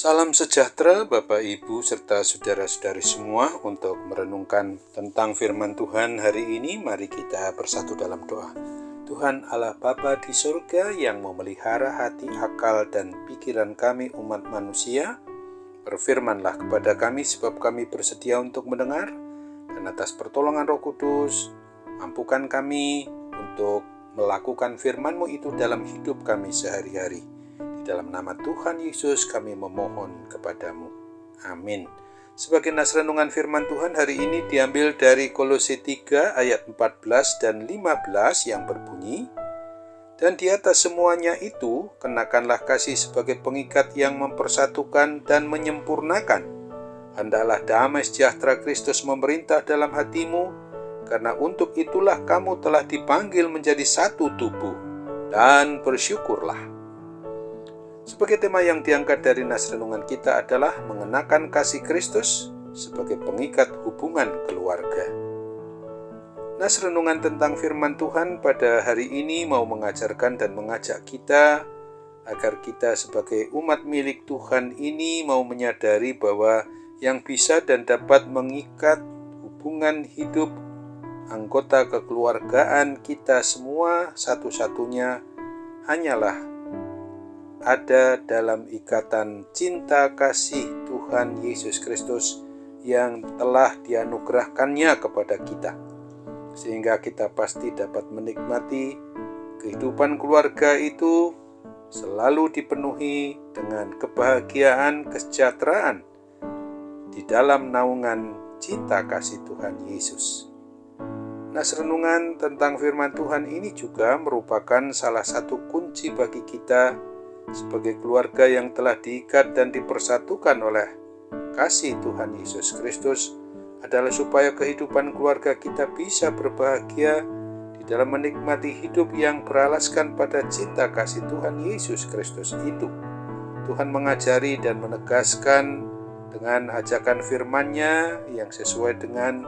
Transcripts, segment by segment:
Salam sejahtera Bapak Ibu serta saudara-saudari semua. Untuk merenungkan tentang firman Tuhan hari ini, mari kita bersatu dalam doa. Tuhan Allah Bapa di surga yang memelihara hati, akal, dan pikiran kami umat manusia, berfirmanlah kepada kami sebab kami bersedia untuk mendengar, dan atas pertolongan Roh Kudus, mampukan kami untuk melakukan firman-Mu itu dalam hidup kami sehari-hari. Di dalam nama Tuhan Yesus kami memohon kepadamu. Amin. Sebagai nas renungan firman Tuhan hari ini diambil dari Kolose 3 ayat 14 dan 15 yang berbunyi, "Dan di atas semuanya itu, kenakanlah kasih sebagai pengikat yang mempersatukan dan menyempurnakan. Hendaklah damai sejahtera Kristus memerintah dalam hatimu, karena untuk itulah kamu telah dipanggil menjadi satu tubuh, dan bersyukurlah." Sebagai tema yang diangkat dari nas renungan kita adalah mengenakan kasih Kristus sebagai pengikat hubungan keluarga. Nas renungan tentang firman Tuhan pada hari ini mau mengajarkan dan mengajak kita agar kita sebagai umat milik Tuhan ini mau menyadari bahwa yang bisa dan dapat mengikat hubungan hidup anggota kekeluargaan kita semua satu-satunya hanyalah ada dalam ikatan cinta kasih Tuhan Yesus Kristus yang telah dianugerahkannya kepada kita, sehingga kita pasti dapat menikmati kehidupan keluarga itu selalu dipenuhi dengan kebahagiaan, kesejahteraan di dalam naungan cinta kasih Tuhan Yesus. Nas renungan tentang firman Tuhan ini juga merupakan salah satu kunci bagi kita sebagai keluarga yang telah diikat dan dipersatukan oleh kasih Tuhan Yesus Kristus, adalah supaya kehidupan keluarga kita bisa berbahagia di dalam menikmati hidup yang beralaskan pada cinta kasih Tuhan Yesus Kristus itu. Tuhan mengajari dan menegaskan dengan ajakan firman-Nya yang sesuai dengan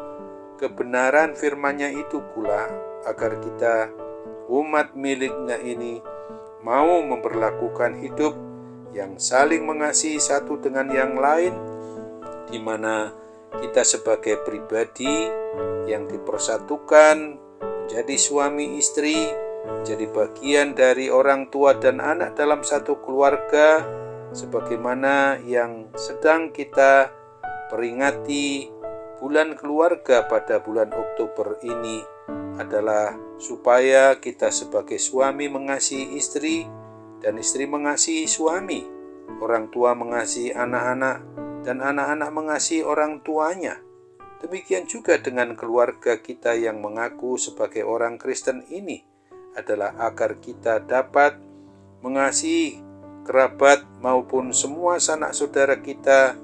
kebenaran firman-Nya itu pula, agar kita umat milik-Nya ini mau memperlakukan hidup yang saling mengasihi satu dengan yang lain, di mana kita sebagai pribadi yang dipersatukan menjadi suami istri, menjadi bagian dari orang tua dan anak dalam satu keluarga, sebagaimana yang sedang kita peringati bulan keluarga pada bulan Oktober ini, adalah supaya kita sebagai suami mengasihi istri dan istri mengasihi suami, orang tua mengasihi anak-anak dan anak-anak mengasihi orang tuanya. Demikian juga dengan keluarga kita yang mengaku sebagai orang Kristen ini, adalah agar kita dapat mengasihi kerabat maupun semua sanak saudara kita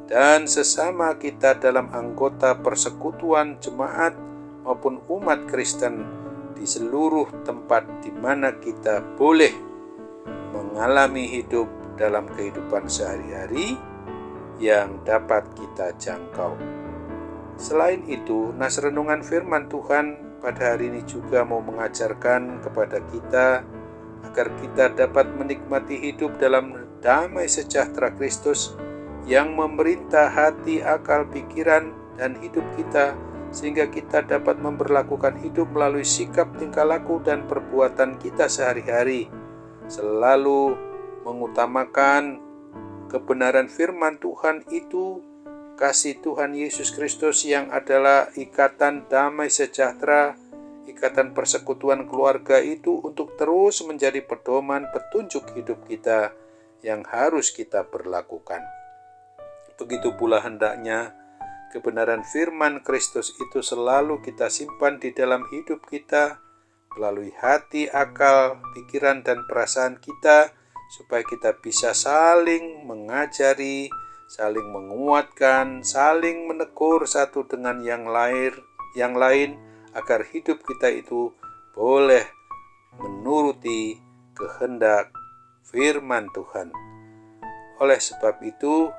dan sesama kita dalam anggota persekutuan jemaat maupun umat Kristen di seluruh tempat di mana kita boleh mengalami hidup dalam kehidupan sehari-hari yang dapat kita jangkau. Selain itu, nas renungan firman Tuhan pada hari ini juga mau mengajarkan kepada kita agar kita dapat menikmati hidup dalam damai sejahtera Kristus yang memerintah hati, akal, pikiran, dan hidup kita, sehingga kita dapat memperlakukan hidup melalui sikap, tingkah laku, dan perbuatan kita sehari-hari, selalu mengutamakan kebenaran firman Tuhan itu, kasih Tuhan Yesus Kristus yang adalah ikatan damai sejahtera, ikatan persekutuan keluarga itu, untuk terus menjadi pedoman petunjuk hidup kita yang harus kita berlakukan. Begitu pula hendaknya kebenaran firman Kristus itu selalu kita simpan di dalam hidup kita melalui hati, akal, pikiran, dan perasaan kita, supaya kita bisa saling mengajari, saling menguatkan, saling menegur satu dengan yang lain, agar hidup kita itu boleh menuruti kehendak firman Tuhan. Oleh sebab itu,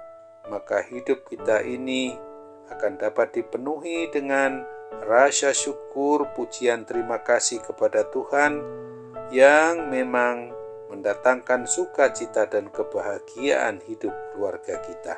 maka hidup kita ini akan dapat dipenuhi dengan rasa syukur, pujian, terima kasih kepada Tuhan yang memang mendatangkan sukacita dan kebahagiaan hidup keluarga kita.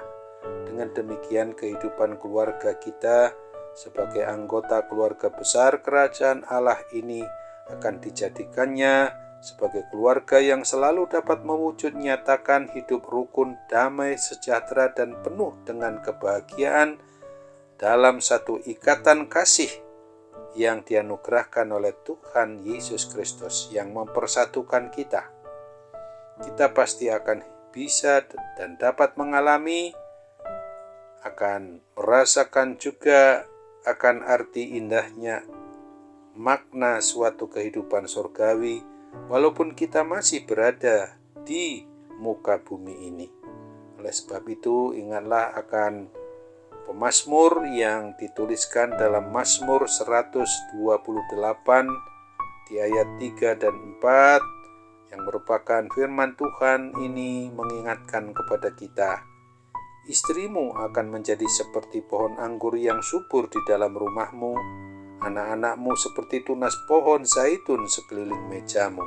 Dengan demikian kehidupan keluarga kita sebagai anggota keluarga besar kerajaan Allah ini akan dijadikannya sebagai keluarga yang selalu dapat mewujud nyatakan hidup rukun, damai, sejahtera, dan penuh dengan kebahagiaan dalam satu ikatan kasih yang dianugerahkan oleh Tuhan Yesus Kristus yang mempersatukan kita. Kita pasti akan bisa dan dapat mengalami, akan merasakan juga akan arti indahnya makna suatu kehidupan surgawi walaupun kita masih berada di muka bumi ini. Oleh sebab itu, ingatlah akan pemazmur yang dituliskan dalam Mazmur 128 di ayat 3 dan 4 yang merupakan firman Tuhan. Ini mengingatkan kepada kita, istrimu akan menjadi seperti pohon anggur yang subur di dalam rumahmu, anak-anakmu seperti tunas pohon zaitun sekeliling mejamu.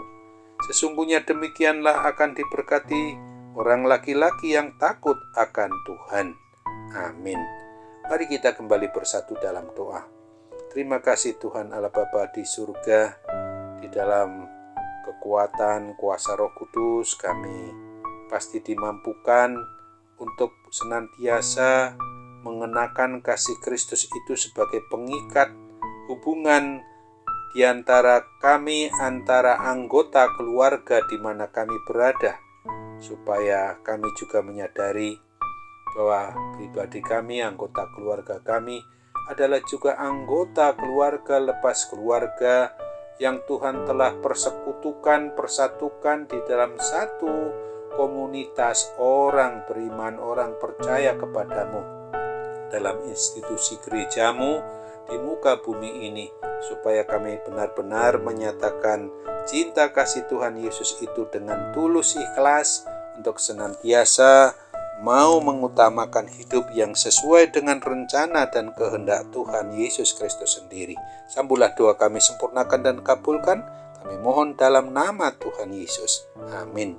Sesungguhnya demikianlah akan diberkati orang laki-laki yang takut akan Tuhan. Amin. Mari kita kembali bersatu dalam doa. Terima kasih Tuhan Allah Bapa di surga, di dalam kekuatan kuasa Roh Kudus kami pasti dimampukan untuk senantiasa mengenakan kasih Kristus itu sebagai pengikat hubungan di antara kami, antara anggota keluarga di mana kami berada, supaya kami juga menyadari bahwa pribadi kami, anggota keluarga kami adalah juga anggota keluarga lepas keluarga yang Tuhan telah persatukan di dalam satu komunitas orang beriman, orang percaya kepadamu dalam institusi gerejamu di muka bumi ini, supaya kami benar-benar menyatakan cinta kasih Tuhan Yesus itu dengan tulus ikhlas untuk senantiasa mau mengutamakan hidup yang sesuai dengan rencana dan kehendak Tuhan Yesus Kristus sendiri. Sambutlah doa kami, sempurnakan dan kabulkan. Kami mohon dalam nama Tuhan Yesus. Amin.